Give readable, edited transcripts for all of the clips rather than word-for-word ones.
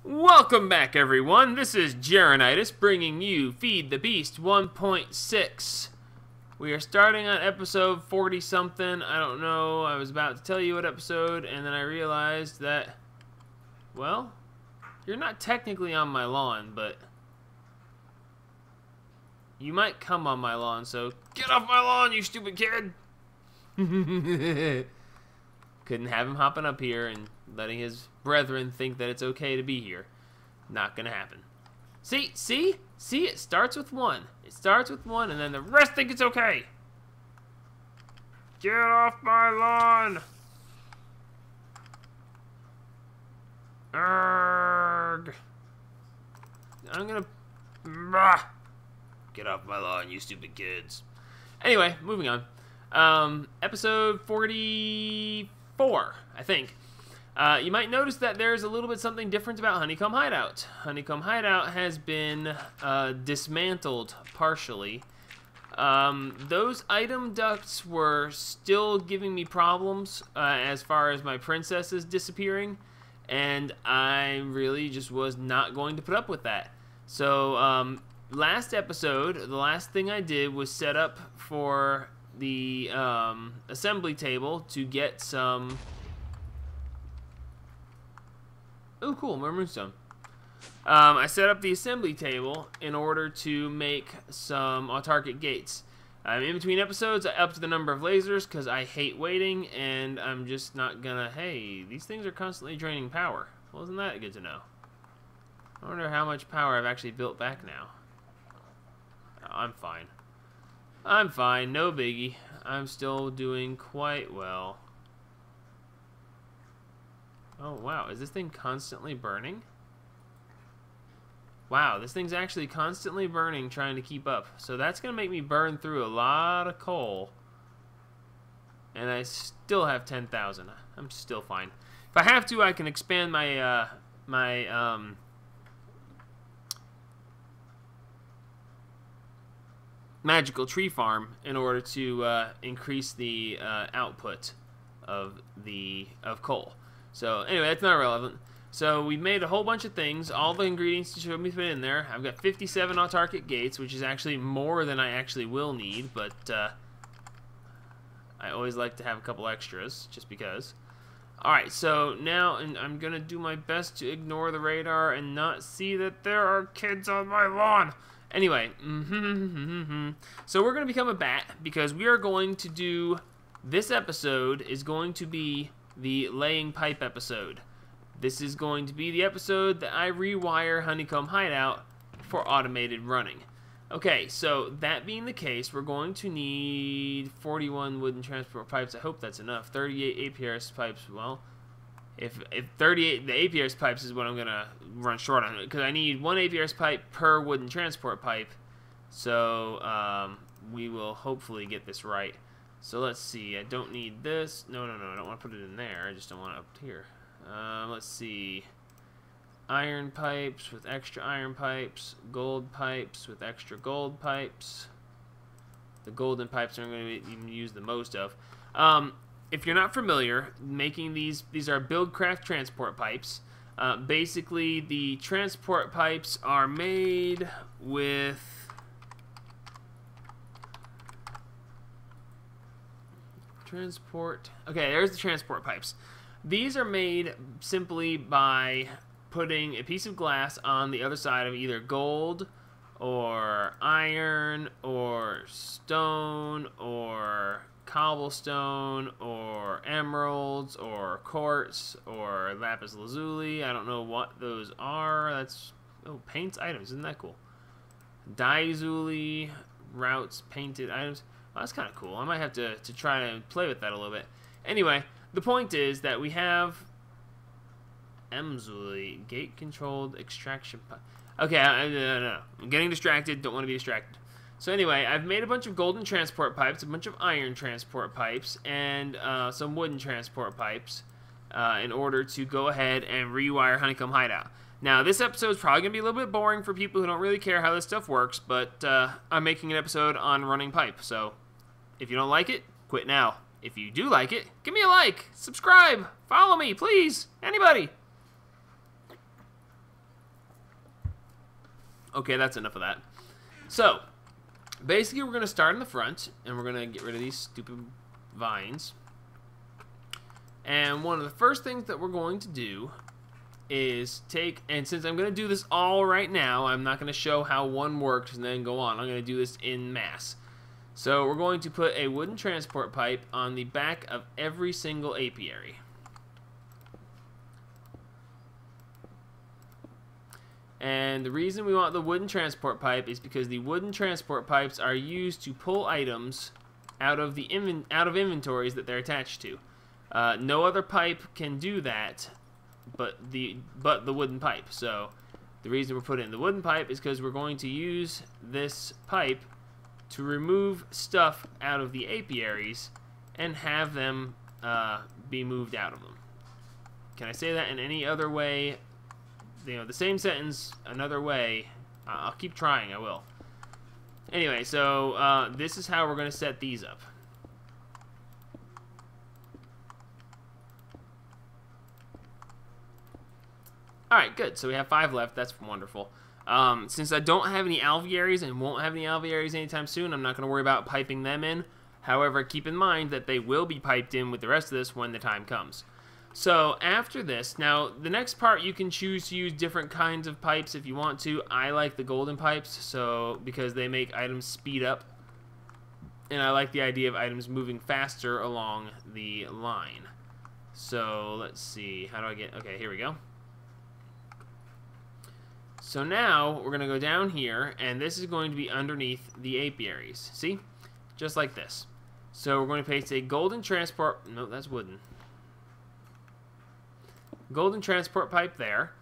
Welcome back, everyone. This is Jaronitis bringing you Feed the Beast 1.6. We are starting on episode 40-something. I don't know. I was about to tell you what episode, and then I realized that, well, you're not technically on my lawn, but you might come on my lawn, so get off my lawn, you stupid kid! Couldn't have him hopping up here and letting his brethren think that it's okay to be here. Not gonna happen. See, it starts with one. It starts with one, and then the rest think it's okay. Get off my lawn! Arrgh. I'm gonna... Get off my lawn, you stupid kids. Anyway, moving on. Episode 44, I think. You might notice that there's a little bit something different about Honeycomb Hideout. Honeycomb Hideout has been dismantled partially. Those item ducts were still giving me problems as far as my princesses disappearing, and I really just was not going to put up with that. So last episode, the last thing I did was set up for the assembly table to get some... Oh, cool, more moonstone. I set up the assembly table in order to make some autarkic gates. In between episodes, I upped the number of lasers because I hate waiting, and I'm just not gonna... Hey, these things are constantly draining power. Well, isn't that good to know? I wonder how much power I've actually built back now. Oh, I'm fine. I'm fine, no biggie. I'm still doing quite well. Oh, wow. Is this thing constantly burning? Wow, this thing's actually constantly burning, trying to keep up. So that's going to make me burn through a lot of coal. And I still have 10,000. I'm still fine. If I have to, I can expand my, magical tree farm in order to increase the output of coal. So anyway, that's not relevant. So we made a whole bunch of things. All the ingredients should be put in there. I've got 57 autarkic gates, which is actually more than I actually will need, but I always like to have a couple extras, just because. Alright, so now I'm going to do my best to ignore the radar and not see that there are kids on my lawn. Anyway, so we're going to become a bat because we are going to do... This episode is going to be the laying pipe episode. This is going to be the episode that I rewire Honeycomb Hideout for automated running. Okay, so that being the case, we're going to need 41 wooden transport pipes. I hope that's enough. 38 APRS pipes. Well, if 38, the APRS pipes is what I'm gonna run short on, because I need one APRS pipe per wooden transport pipe. So we will hopefully get this right. So let's see, I don't need this. No, I don't want to put it in there. I just don't want it up here. Let's see. Iron pipes with extra iron pipes. Gold pipes with extra gold pipes. The golden pipes are going to use the most of. If you're not familiar, making these are Buildcraft transport pipes. Basically, the transport pipes are made with... Okay, there's the transport pipes. These are made simply by putting a piece of glass on the other side of either gold or iron or stone or cobblestone or emeralds or quartz or lapis lazuli. I don't know what those are. That's... Oh, paints items. Isn't that cool? Diazuli, routes, painted items. Well, that's kind of cool. I might have to try to play with that a little bit. Anyway, the point is that we have Emzuli, gate-controlled extraction pipe. Okay, no. I'm getting distracted. Don't want to be distracted. So anyway, I've made a bunch of golden transport pipes, a bunch of iron transport pipes, and some wooden transport pipes in order to go ahead and rewire Honeycomb Hideout. Now, this episode is probably going to be a little bit boring for people who don't really care how this stuff works, but I'm making an episode on running pipe, so if you don't like it, quit now. If you do like it, give me a like, subscribe, follow me, please, anybody. Okay, that's enough of that. So, basically we're going to start in the front, and we're going to get rid of these stupid vines. And one of the first things that we're going to do is take, and since I'm going to do this all right now, I'm not going to show how one works and then go on. I'm going to do this in mass. So we're going to put a wooden transport pipe on the back of every single apiary. And the reason we want the wooden transport pipe is because the wooden transport pipes are used to pull items out of inventories that they're attached to. No other pipe can do that, but the wooden pipe. So the reason we're putting in the wooden pipe is because we're going to use this pipe to remove stuff out of the apiaries and have them be moved out of them. Can I say that in any other way? You know, the same sentence, another way. I'll keep trying, I will. Anyway, so this is how we're going to set these up. Alright, good. So we have 5 left. That's wonderful. Since I don't have any alvearies and won't have any alvearies anytime soon, I'm not going to worry about piping them in. However, keep in mind that they will be piped in with the rest of this when the time comes. So after this, now the next part you can choose to use different kinds of pipes if you want to. I like the golden pipes because they make items speed up. And I like the idea of items moving faster along the line. So let's see, how do I get, okay, here we go. So now we're going to go down here, and this is going to be underneath the apiaries. See? Just like this. So we're going to paste a golden transport, no, that's wooden. Golden transport pipe there,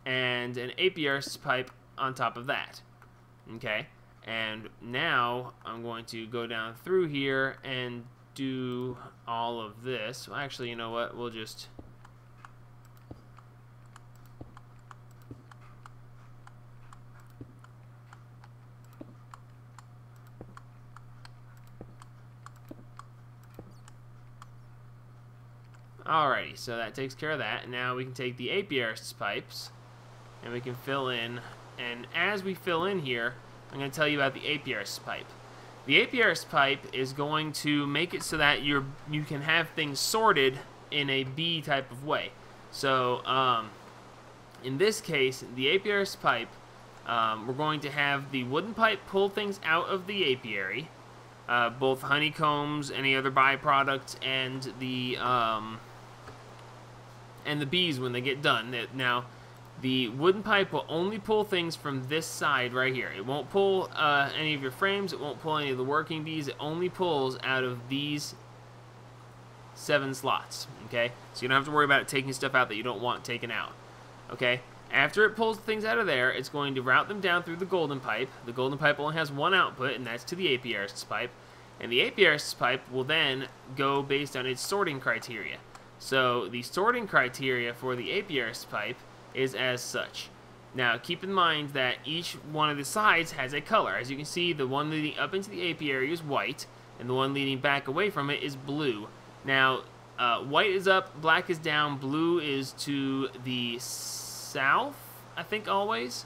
and an apiary pipe on top of that. Okay? And now I'm going to go down through here and do all of this. Well, actually, you know what? We'll just... Alrighty, so that takes care of that. Now we can take the apiarist's pipes and we can fill in. And as we fill in here, I'm going to tell you about the apiarist's pipe. The apiarist's pipe is going to make it so that you can have things sorted in a B type of way. So in this case, the apiarist's pipe, we're going to have the wooden pipe pull things out of the apiary, both honeycombs, any other byproducts, and the bees when they get done. Now, the wooden pipe will only pull things from this side right here. It won't pull any of your frames. It won't pull any of the working bees. It only pulls out of these 7 slots. Okay, so you don't have to worry about it taking stuff out that you don't want taken out. Okay, after it pulls things out of there, it's going to route them down through the golden pipe. The golden pipe only has one output, and that's to the apiarist's pipe. And the apiarist's pipe will then go based on its sorting criteria. So the sorting criteria for the apiarist's pipe is as such. Now keep in mind that each one of the sides has a color. As you can see, the one leading up into the apiary is white, and the one leading back away from it is blue. Now white is up, black is down, blue is to the south, I think always,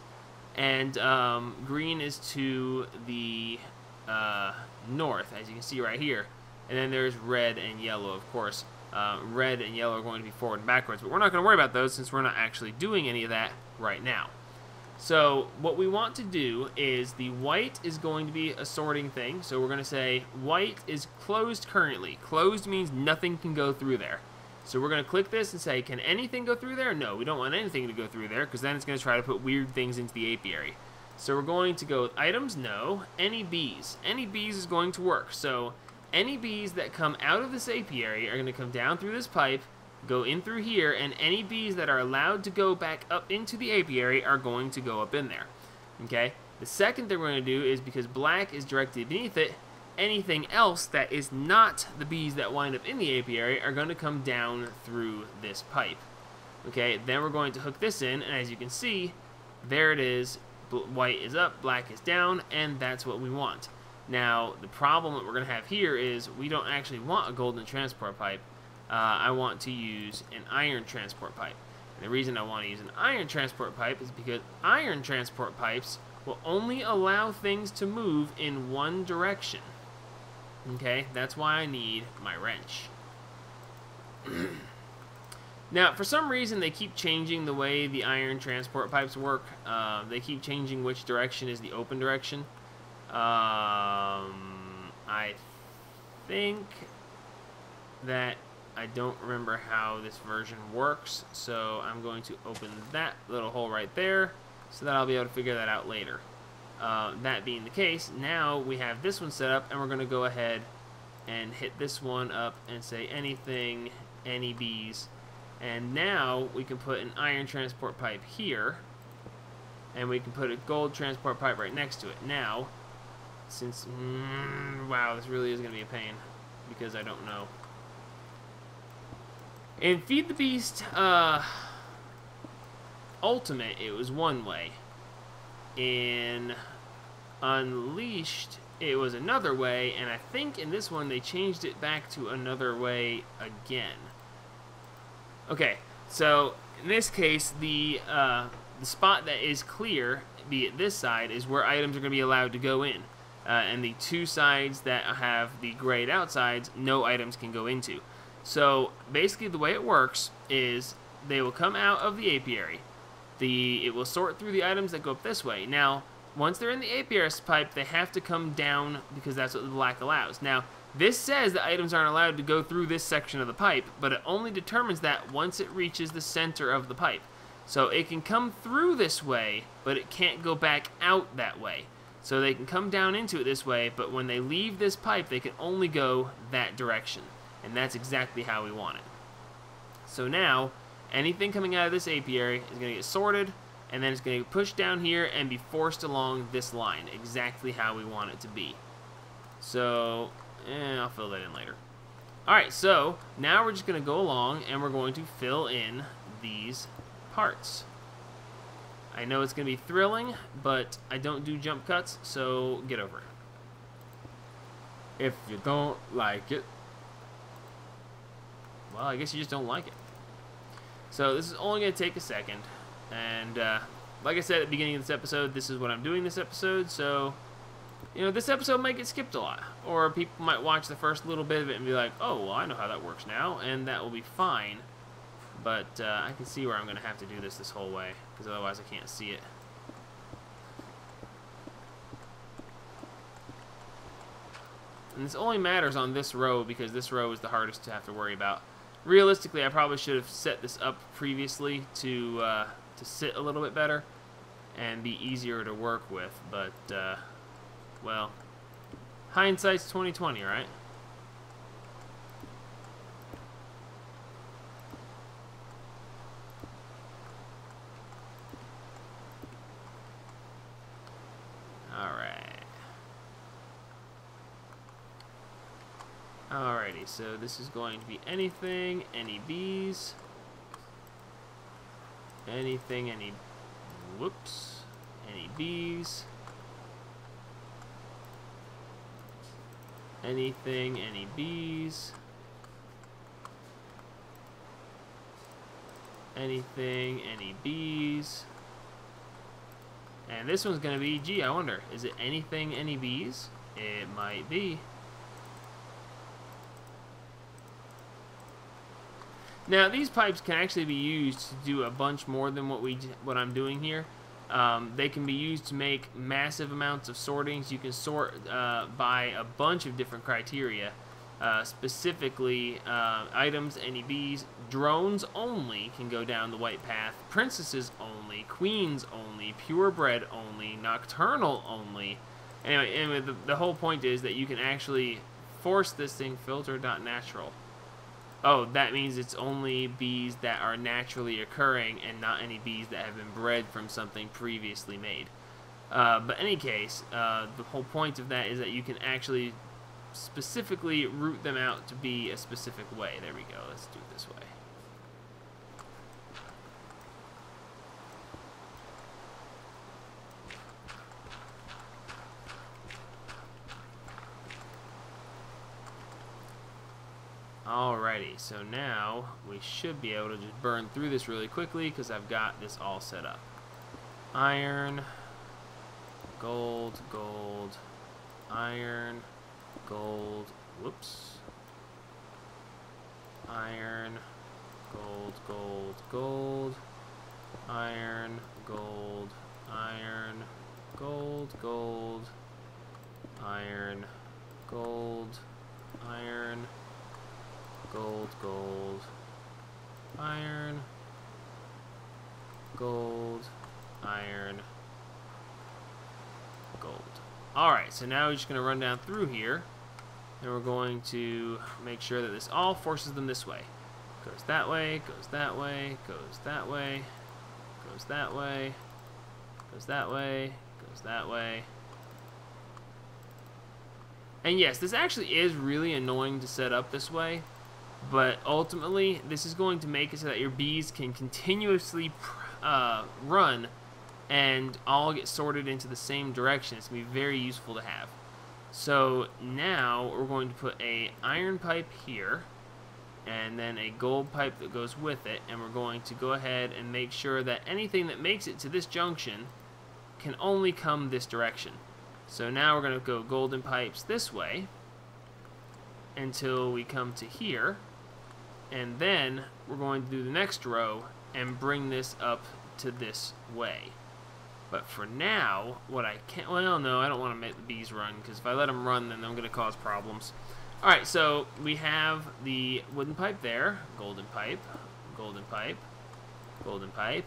and green is to the north, as you can see right here. And then there's red and yellow, of course. Red and yellow are going to be forward and backwards, but we're not going to worry about those since we're not actually doing any of that right now. So what we want to do is the white is going to be a sorting thing. So we're going to say white is closed currently. Closed means nothing can go through there. So we're going to click this and say, can anything go through there? No, we don't want anything to go through there because then it's going to try to put weird things into the apiary. So we're going to go with items, no. Any bees. Any bees is going to work. So any bees that come out of this apiary are going to come down through this pipe, go in through here, and any bees that are allowed to go back up into the apiary are going to go up in there. Okay? The second thing we're going to do is, because black is directly beneath it, anything else that is not the bees that wind up in the apiary are going to come down through this pipe. Okay? Then we're going to hook this in, and as you can see, there it is. White is up, black is down, and that's what we want. Now, the problem that we're going to have here is we don't actually want a golden transport pipe. I want to use an iron transport pipe. And the reason I want to use an iron transport pipe is because iron transport pipes will only allow things to move in one direction. Okay, that's why I need my wrench. Now, for some reason, they keep changing the way the iron transport pipes work. They keep changing which direction is the open direction. I think that I don't remember how this version works, so I'm going to open that little hole right there so that I'll be able to figure that out later. That being the case, now we have this one set up, and we're going to go ahead and hit this one up and say anything, any bees. And now we can put an iron transport pipe here, and we can put a gold transport pipe right next to it. Now, since, wow, this really is going to be a pain because I don't know. In Feed the Beast Ultimate, it was one way. In Unleashed, it was another way, and I think in this one they changed it back to another way again. Okay, so in this case, the spot that is clear, be it this side, is where items are going to be allowed to go in. And the two sides that have the grayed out sides, no items can go into. So basically the way it works is they will come out of the apiary. It will sort through the items that go up this way. Now, once they're in the apiary pipe, they have to come down because that's what the black allows. Now, this says that items aren't allowed to go through this section of the pipe, but it only determines that once it reaches the center of the pipe. So it can come through this way, but it can't go back out that way. So they can come down into it this way, but when they leave this pipe, they can only go that direction. And that's exactly how we want it. So now, anything coming out of this apiary is going to get sorted, and then it's going to get pushed down here and be forced along this line, exactly how we want it to be. So, I'll fill that in later. Alright, so now we're just going to go along and we're going to fill in these parts. I know it's going to be thrilling, but I don't do jump cuts, so get over it. If you don't like it, well, I guess you just don't like it. So this is only going to take a second, and like I said at the beginning of this episode, this is what I'm doing this episode, so, you know, this episode might get skipped a lot, or people might watch the first little bit of it and be like, oh, well, I know how that works now, and that will be fine, but I can see where I'm going to have to do this whole way, because otherwise I can't see it. And this only matters on this row, because this row is the hardest to have to worry about. Realistically, I probably should have set this up previously to sit a little bit better and be easier to work with, but, well, hindsight's 20/20, right? Alrighty, so this is going to be anything, any bees, anything, any, whoops, any bees, anything, any bees, anything, any bees, and this one's going to be, gee, I wonder, is it anything, any bees? It might be. Now, these pipes can actually be used to do a bunch more than what I'm doing here. They can be used to make massive amounts of sortings. You can sort by a bunch of different criteria. Specifically, items, any bees, drones only can go down the white path, princesses only, queens only, purebred only, nocturnal only. Anyway, the whole point is that you can actually force this thing filter.natural. Oh, that means it's only bees that are naturally occurring and not any bees that have been bred from something previously made. But in any case, the whole point of that is that you can actually specifically route them out to be a specific way. There we go. Let's do it this way. Alrighty, so now we should be able to just burn through this really quickly because I've got this all set up. Iron, gold, gold, iron, gold, whoops, iron, gold, gold, gold, iron, gold, iron, gold, gold, iron, gold, iron, gold, gold, iron, gold, iron, gold. Alright, so now we're just going to run down through here, and we're going to make sure that this all forces them this way. Goes that way, goes that way, goes that way, goes that way, goes that way, goes that way. And yes, this actually is really annoying to set up this way, but ultimately this is going to make it so that your bees can continuously run and all get sorted into the same direction. It's going to be very useful to have. So now we're going to put a iron pipe here and then a gold pipe that goes with it, and we're going to go ahead and make sure that anything that makes it to this junction can only come this direction. So now we're going to go golden pipes this way until we come to here, and then we're going to do the next row and bring this up to this way. But for now, what I can't, well, no, I don't want to make the bees run, because if I let them run, then I'm going to cause problems. Alright, so we have the wooden pipe there, golden pipe, golden pipe, golden pipe.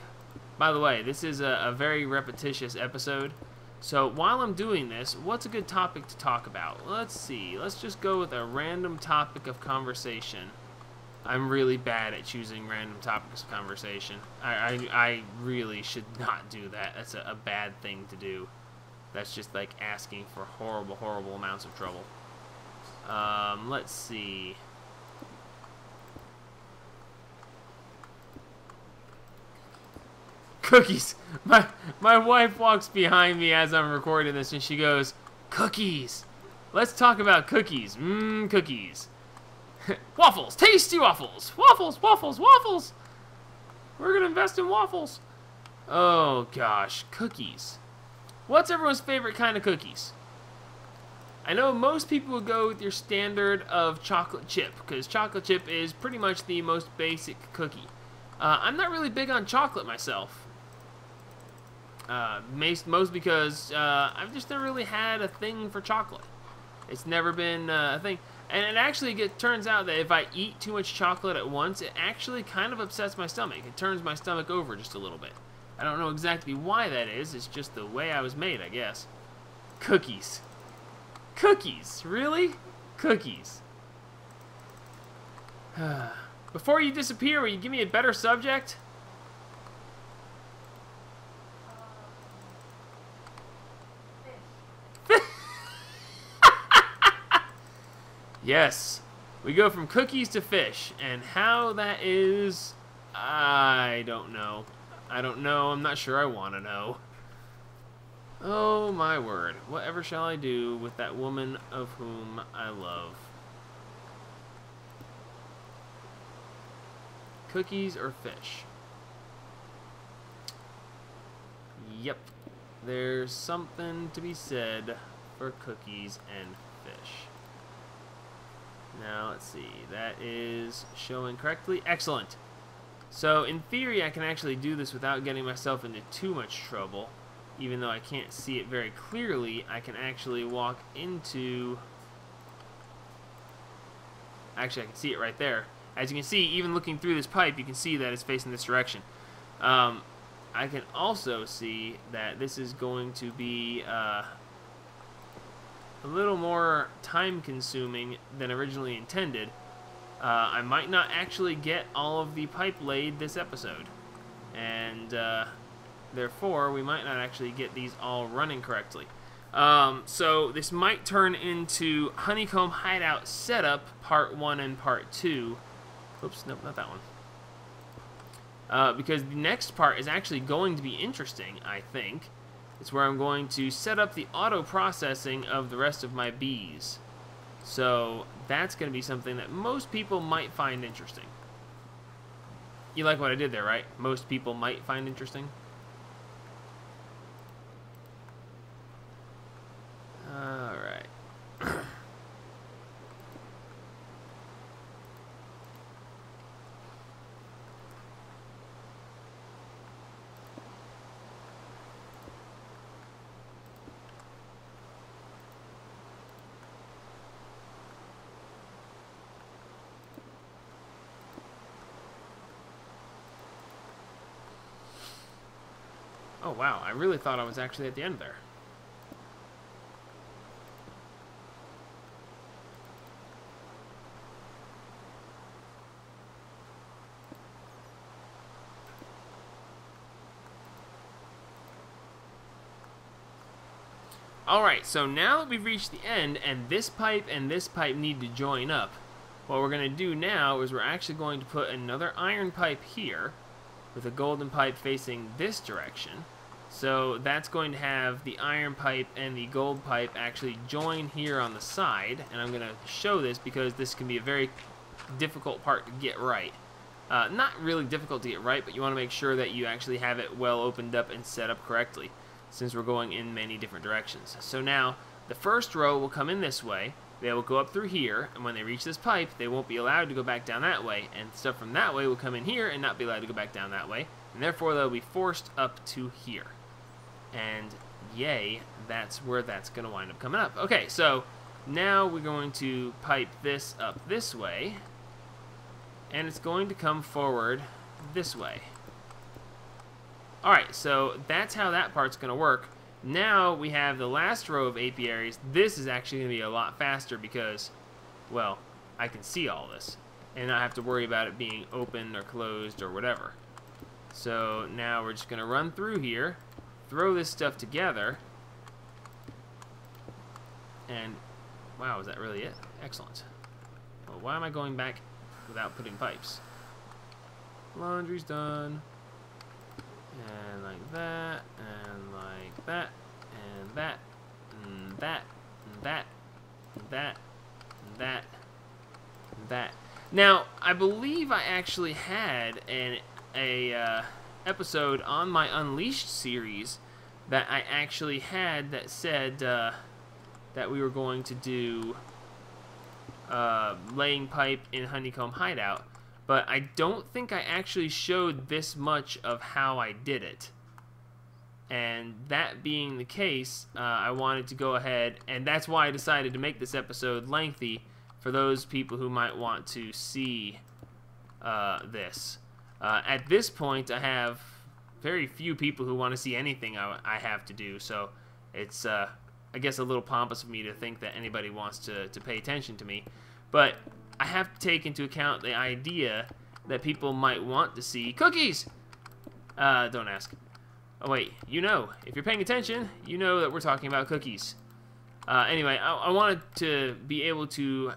By the way, this is a very repetitious episode, so while I'm doing this, what's a good topic to talk about? Let's see, let's just go with a random topic of conversation. I'm really bad at choosing random topics of conversation. I really should not do that. That's a bad thing to do. That's just like asking for horrible, horrible amounts of trouble. Let's see. Cookies! My wife walks behind me as I'm recording this and she goes, "Cookies! Let's talk about cookies. Cookies. Waffles! Tasty waffles! Waffles, waffles, waffles! We're gonna invest in waffles." Oh gosh, cookies. What's everyone's favorite kind of cookies? I know most people would go with your standard of chocolate chip, because chocolate chip is pretty much the most basic cookie. I'm not really big on chocolate myself. Most because I've just never really had a thing for chocolate. It's never been a thing. And it actually turns out that if I eat too much chocolate at once, it actually kind of upsets my stomach. It turns my stomach over just a little bit. I don't know exactly why that is. It's just the way I was made, I guess. Cookies. Cookies, really? Cookies. Before you disappear, will you give me a better subject? Fish. Yes, we go from cookies to fish, and how that is, I don't know. I don't know. I'm not sure I want to know. Oh my word, whatever shall I do with that woman of whom I love? Cookies or fish? Yep, there's something to be said for cookies and fish. Now, let's see, that is showing correctly. Excellent. So, in theory, I can actually do this without getting myself into too much trouble. Even though I can't see it very clearly, I can actually walk into... Actually, I can see it right there. As you can see, even looking through this pipe, you can see that it's facing this direction. I can also see that this is going to be a little more time-consuming than originally intended. I might not actually get all of the pipe laid this episode. And... therefore, we might not actually get these all running correctly. So this might turn into Honeycomb Hideout Setup Part 1 and Part 2. Oops, nope, not that one. Because the next part is actually going to be interesting, I think. It's where I'm going to set up the auto-processing of the rest of my bees. So that's going to be something that most people might find interesting. You like what I did there, right? Most people might find interesting. Oh, wow. I really thought I was actually at the end there. Alright, so now that we've reached the end, and this pipe need to join up, what we're going to do now is we're actually going to put another iron pipe here, with a golden pipe facing this direction. So that's going to have the iron pipe and the gold pipe actually join here on the side, and I'm going to show this because this can be a very difficult part to get right. Not really difficult to get right, but you want to make sure that you actually have it well opened up and set up correctly, since we're going in many different directions. So now, the first row will come in this way, they will go up through here, and when they reach this pipe, they won't be allowed to go back down that way, and stuff from that way will come in here and not be allowed to go back down that way, and therefore they'll be forced up to here. And yay, that's where that's going to wind up coming up. Okay, so now we're going to pipe this up this way, and it's going to come forward this way. Alright, so that's how that part's going to work. Now we have the last row of apiaries. This is actually going to be a lot faster because, well, I can see all this and not have to worry about it being open or closed or whatever. So now we're just going to run through here, throw this stuff together, and wow, is that really it? Excellent. Well, why am I going back without putting pipes? Laundry's done. And like that, and like that, and that, and that, and that, and that, and that, and that. Now, I believe I actually had an episode on my Unleashed series that I actually had that said that we were going to do laying pipe in Honeycomb Hideout. But I don't think I actually showed this much of how I did it. And that being the case, I wanted to go ahead, and that's why I decided to make this episode lengthy for those people who might want to see this. At this point, I have very few people who want to see anything I have to do, so it's, I guess, a little pompous of me to think that anybody wants to pay attention to me. But I have to take into account the idea that people might want to see cookies. Don't ask. Oh wait, you know, if you're paying attention, you know that we're talking about cookies. Anyway, I wanted to be able to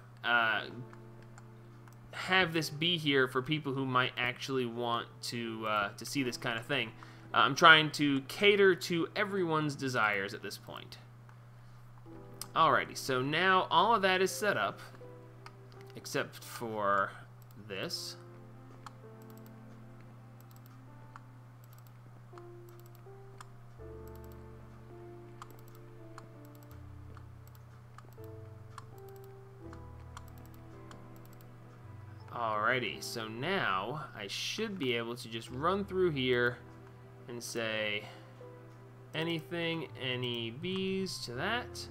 have this be here for people who might actually want to see this kind of thing. I'm trying to cater to everyone's desires at this point. Alrighty, so now all of that is set up. Except for this. Alrighty, so now I should be able to just run through here and say anything, any B's to that.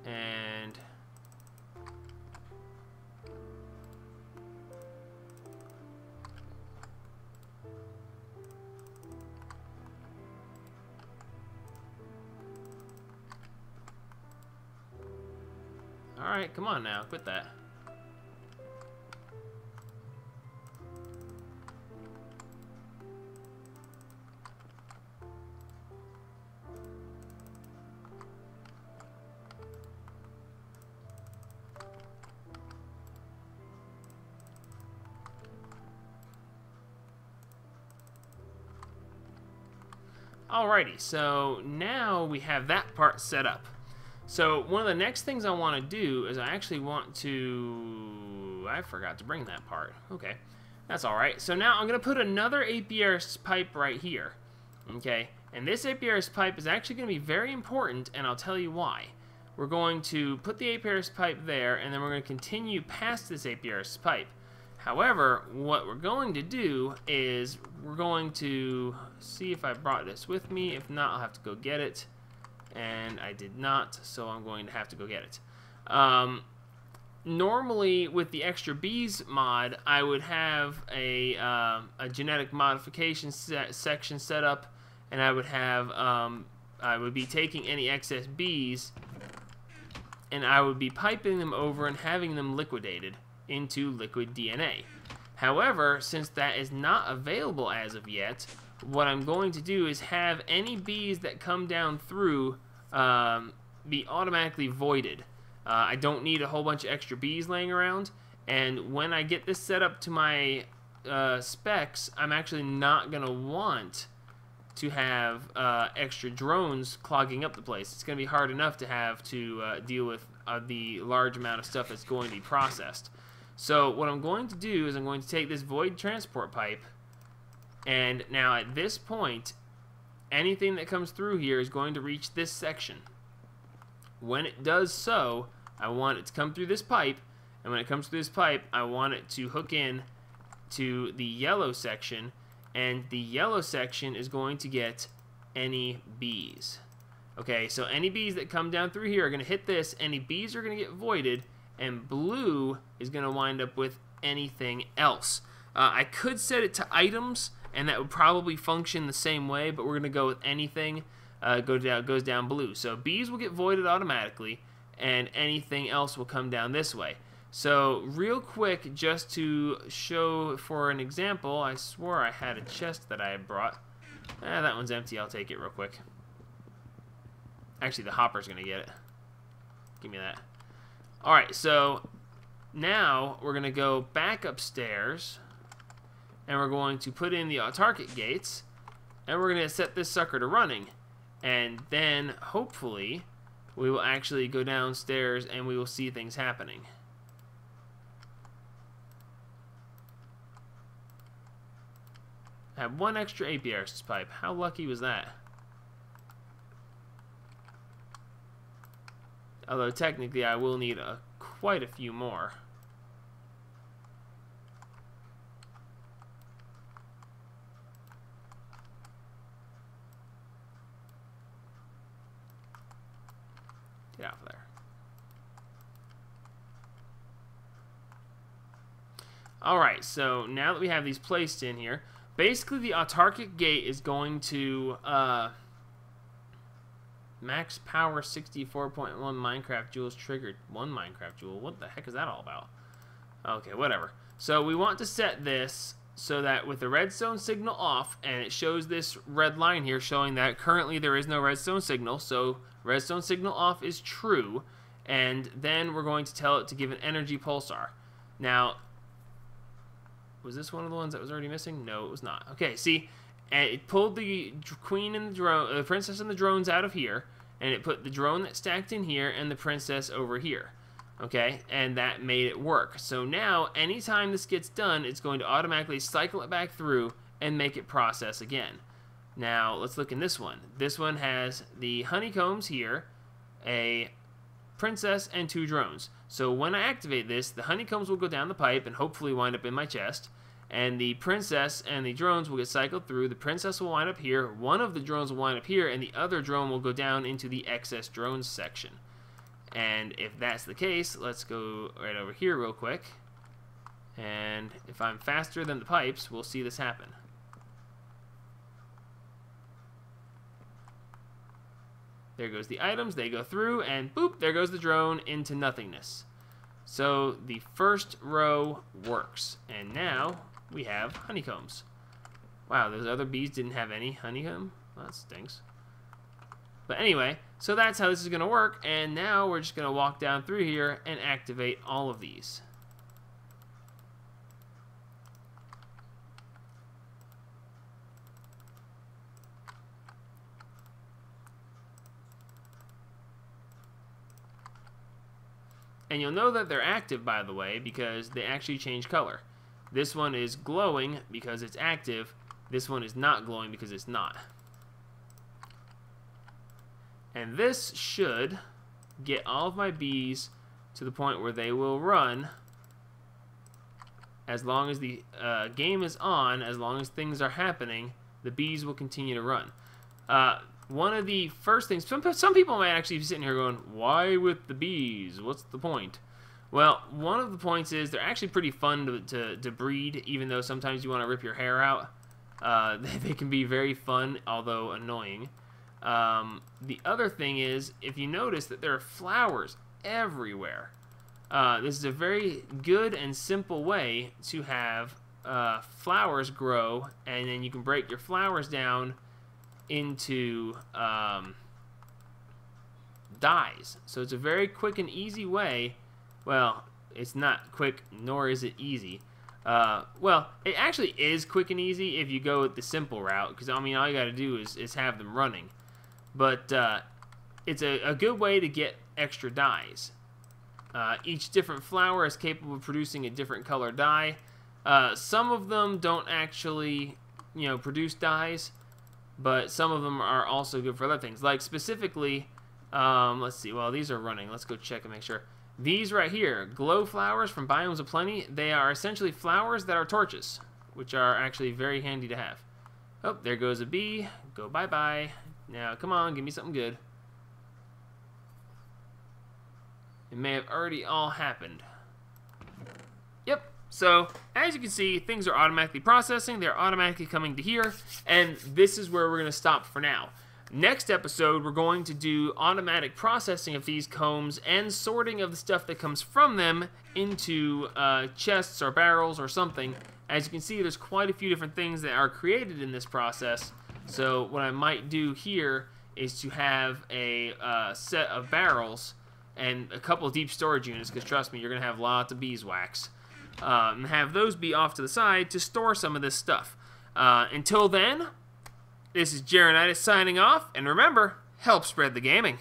And alright, come on now, quit that. Alrighty, so now we have that part set up. So one of the next things I want to do is I actually want to... I forgot to bring that part. Okay, that's alright. So now I'm going to put another APRS pipe right here. Okay, and this APRS pipe is actually going to be very important, and I'll tell you why. We're going to put the APRS pipe there, and then we're going to continue past this APRS pipe. However, what we're going to do is we're going to see if I brought this with me. If not, I'll have to go get it. And I did not, so I'm going to have to go get it. normally with the extra bees mod, I would have a genetic modification section set up, and I would have I would be taking any excess bees, and I would be piping them over and having them liquidated into liquid DNA. However, since that is not available as of yet, what I'm going to do is have any bees that come down through be automatically voided. I don't need a whole bunch of extra bees laying around, and when I get this set up to my specs, I'm actually not going to want to have extra drones clogging up the place. It's going to be hard enough to have to deal with the large amount of stuff that's going to be processed. So what I'm going to do is I'm going to take this void transport pipe, and now at this point, anything that comes through here is going to reach this section. When it does so, I want it to come through this pipe, and when it comes through this pipe, I want it to hook in to the yellow section, and the yellow section is going to get any bees. Okay, so any bees that come down through here are going to hit this, any bees are going to get voided, and blue is going to wind up with anything else. I could set it to items, and that would probably function the same way, but we're going to go with anything goes down blue. So bees will get voided automatically, and anything else will come down this way. So real quick, just to show for an example, I swore I had a chest that I had brought. That one's empty. I'll take it real quick. Actually, the hopper's going to get it. Give me that. Alright, so now we're going to go back upstairs, and we're going to put in the autarkic gates, and we're going to set this sucker to running. And then, hopefully, we will actually go downstairs and we will see things happening. I have one extra APRS pipe. How lucky was that? Although, technically, I will need quite a few more. Get out of there. Alright, so now that we have these placed in here, basically the autarkic gate is going to max power 64.1 Minecraft joules triggered. 1 Minecraft joule. What the heck is that all about? Okay, whatever. So we want to set this so that with the redstone signal off, and it shows this red line here showing that currently there is no redstone signal, so redstone signal off is true, and then we're going to tell it to give an energy pulsar. Now, was this one of the ones that was already missing? No, it was not. Okay, see, and it pulled the queen and the drone, the princess and the drones out of here, and it put the drone that's stacked in here and the princess over here. Okay, and that made it work. So now, anytime this gets done, it's going to automatically cycle it back through and make it process again. Now, let's look in this one. This one has the honeycombs here, a princess, and 2 drones. So when I activate this, the honeycombs will go down the pipe and hopefully wind up in my chest, and the princess and the drones will get cycled through. The princess will wind up here, one of the drones will wind up here, and the other drone will go down into the excess drones section. And if that's the case, let's go right over here real quick. And if I'm faster than the pipes, we'll see this happen. There goes the items, they go through, and boop, there goes the drone into nothingness. So the first row works. And now we have honeycombs. Wow, those other bees didn't have any honeycomb? Well, that stinks. But anyway, so that's how this is going to work, and now we're just going to walk down through here and activate all of these. And you'll know that they're active, by the way, because they actually change color. This one is glowing because it's active. This one is not glowing because it's not. And this should get all of my bees to the point where they will run as long as the game is on, as long as things are happening, the bees will continue to run. One of the first things, some people might actually be sitting here going, why with the bees? What's the point? Well, one of the points is they're actually pretty fun to breed, even though sometimes you want to rip your hair out. They can be very fun, although annoying. The other thing is, if you notice that there are flowers everywhere, this is a very good and simple way to have flowers grow, and then you can break your flowers down into dyes. So it's a very quick and easy way. Well, it's not quick, nor is it easy. Well, it actually is quick and easy if you go with the simple route, because, I mean, all you got to do is have them running. But it's a good way to get extra dyes. Each different flower is capable of producing a different color dye. Some of them don't actually, produce dyes, but some of them are also good for other things. Like, specifically, let's see, well, these are running. Let's go check and make sure. These right here, glow flowers from Biomes of Plenty, they are essentially flowers that are torches, which are actually very handy to have. Oh, there goes a bee. Go bye-bye. Now, come on, give me something good. It may have already all happened. Yep. So, as you can see, things are automatically processing. They're automatically coming to here. And this is where we're going to stop for now. Next episode, we're going to do automatic processing of these combs and sorting of the stuff that comes from them into chests or barrels or something. As you can see, there's quite a few different things that are created in this process. So what I might do here is to have a set of barrels and a couple of deep storage units, because trust me, you're going to have lots of beeswax. And have those be off to the side to store some of this stuff. Until then, this is Jaronitis signing off, and remember, help spread the gaming.